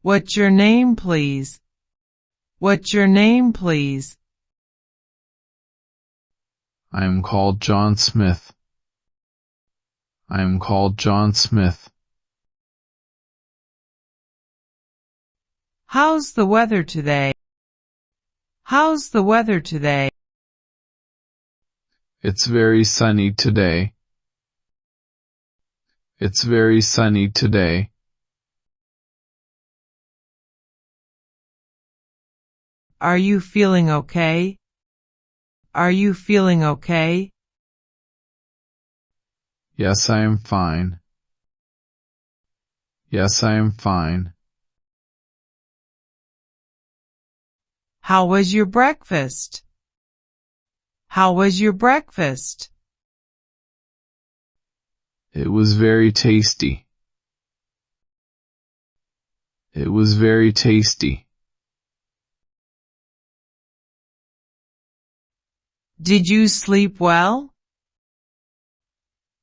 What's your name, please? What's your name, please? I am called John Smith. I am called John Smith. How's the weather today? How's the weather today? It's very sunny today. It's very sunny today. Are you feeling okay? Are you feeling okay? Yes, I am fine. Yes, I am fine. How was your breakfast? How was your breakfast? It was very tasty. It was very tasty. Did you sleep well?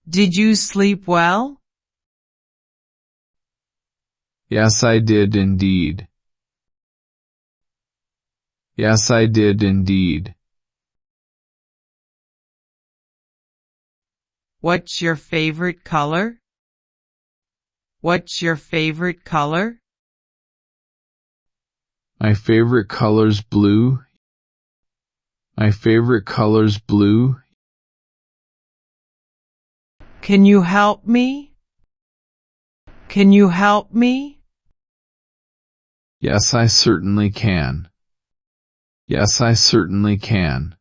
Did you sleep well? Yes, I did indeed. Yes, I did indeed. What's your favorite color? What's your favorite color? My favorite color's blue. My favorite color's blue. Can you help me? Can you help me? Yes, I certainly can. Yes, I certainly can.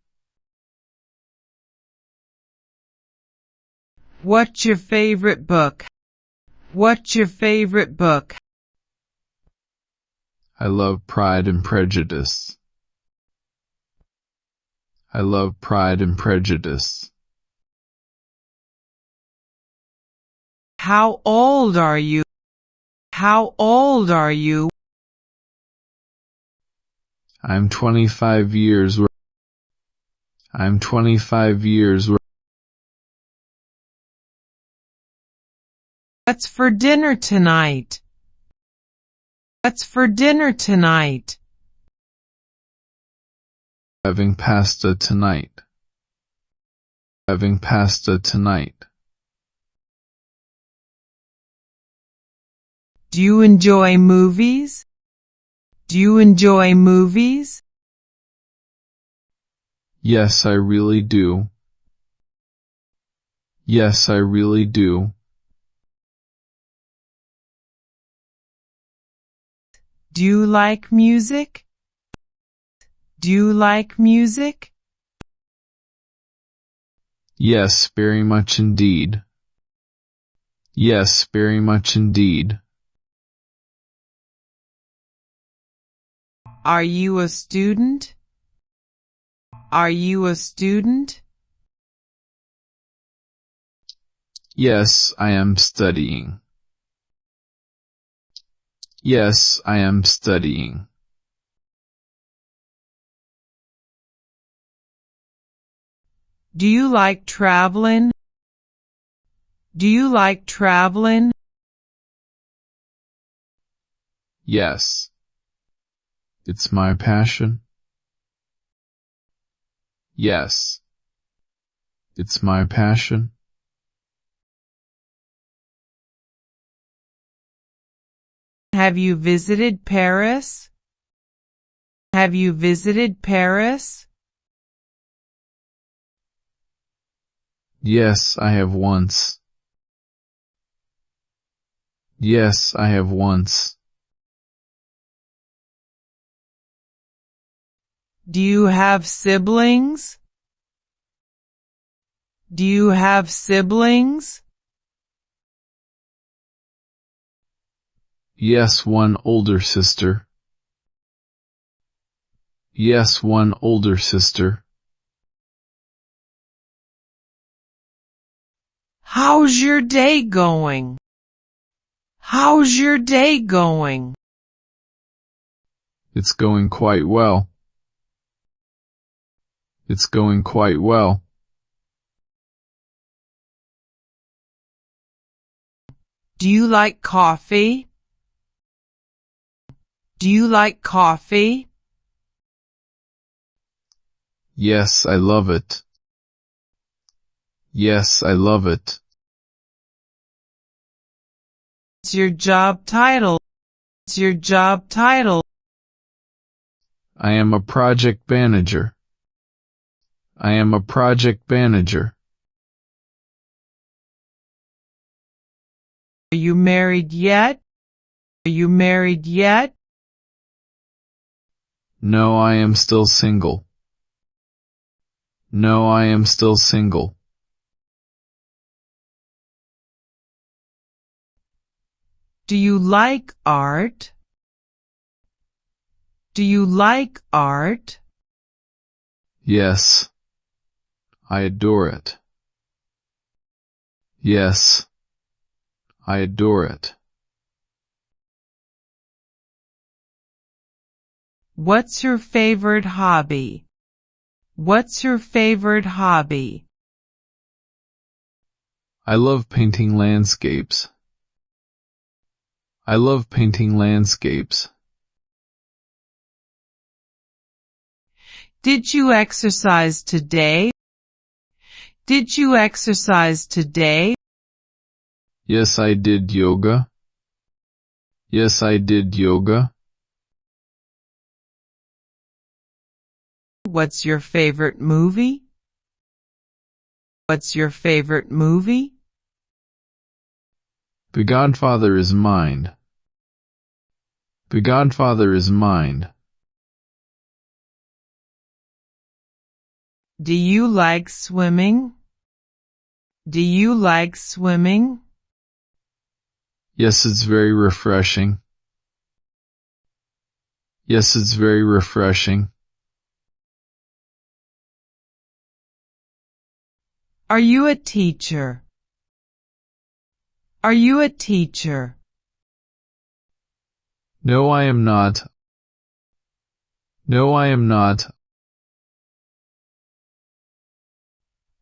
What's your favorite book? What's your favorite book? I love Pride and Prejudice. I love Pride and Prejudice. How old are you? How old are you? I'm 25 years. I'm 25 years. What's for dinner tonight? What's for dinner tonight? Having pasta tonight. Having pasta tonight. Do you enjoy movies? Do you enjoy movies? Yes, I really do. Yes, I really do. Do you like music? Do you like music? Yes, very much indeed. Yes, very much indeed. Are you a student? Are you a student? Yes, I am studying. Yes, I am studying. Do you like traveling? Do you like traveling? Yes. It's my passion. Yes. It's my passion. Have you visited Paris? Have you visited Paris? Yes, I have once. Yes, I have once. Do you have siblings? Do you have siblings? Yes, one older sister. Yes, one older sister. How's your day going? How's your day going? It's going quite well. It's going quite well. Do you like coffee? Do you like coffee? Yes, I love it. Yes, I love it. What's your job title? What's your job title? I am a project manager. I am a project manager. Are you married yet? Are you married yet? No, I am still single. No, I am still single. Do you like art? Do you like art? Yes. I adore it. Yes. I adore it. What's your favorite hobby? What's your favorite hobby? I love painting landscapes. I love painting landscapes. Did you exercise today? Did you exercise today? Yes, I did yoga. Yes, I did yoga. What's your favorite movie? What's your favorite movie? The Godfather is mine. The Godfather is mine. Do you like swimming? Do you like swimming? Yes, it's very refreshing. Yes, it's very refreshing. Are you a teacher? Are you a teacher? No, I am not. No, I am not.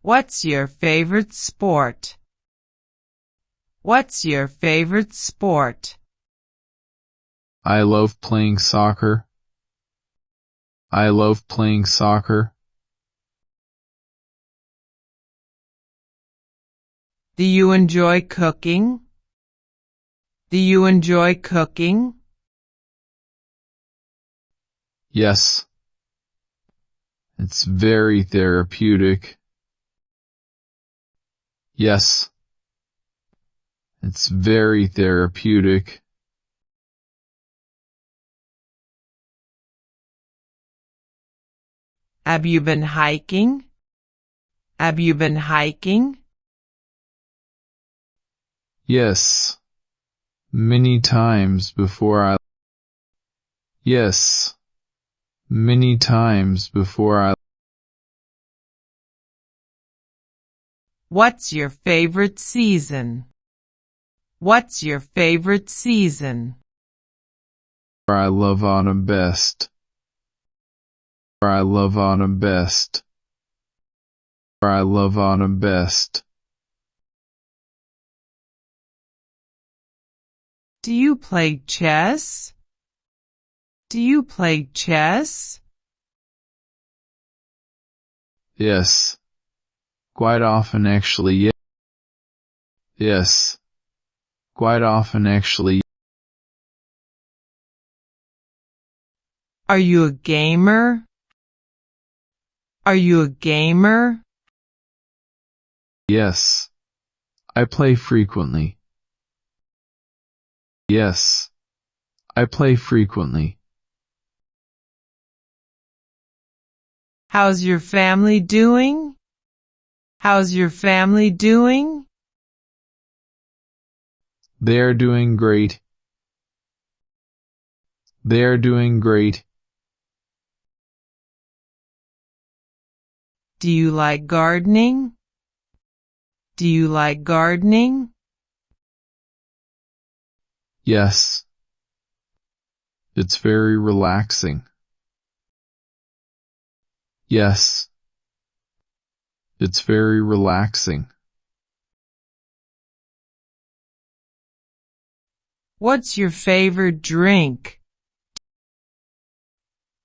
What's your favorite sport? What's your favorite sport? I love playing soccer. I love playing soccer. Do you enjoy cooking? Do you enjoy cooking? Yes. It's very therapeutic. Yes. It's very therapeutic. Have you been hiking? Have you been hiking? Yes. Many times before I. Yes. Many times before I. What's your favorite season? What's your favorite season? I love autumn best. I love autumn best. I love autumn best. Do you play chess? Do you play chess? Yes. Quite often actually. Yes. Quite often actually. Are you a gamer? Are you a gamer? Yes. I play frequently. Yes. I play frequently. How's your family doing? How's your family doing? They're doing great. They're doing great. Do you like gardening? Do you like gardening? Yes. It's very relaxing. Yes. It's very relaxing. What's your favorite drink?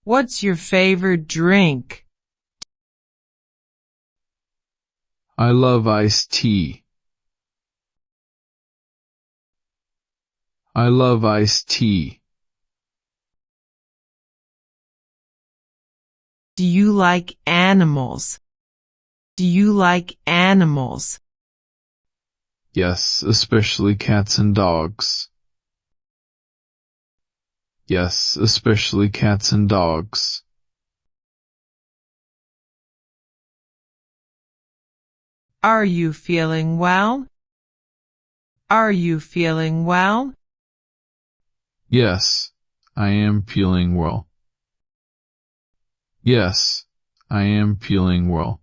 What's your favorite drink? I love iced tea. I love iced tea. Do you like animals? Do you like animals? Yes, especially cats and dogs. Yes, especially cats and dogs. Are you feeling well? Are you feeling well? Yes, I am feeling well. Yes, I am feeling well.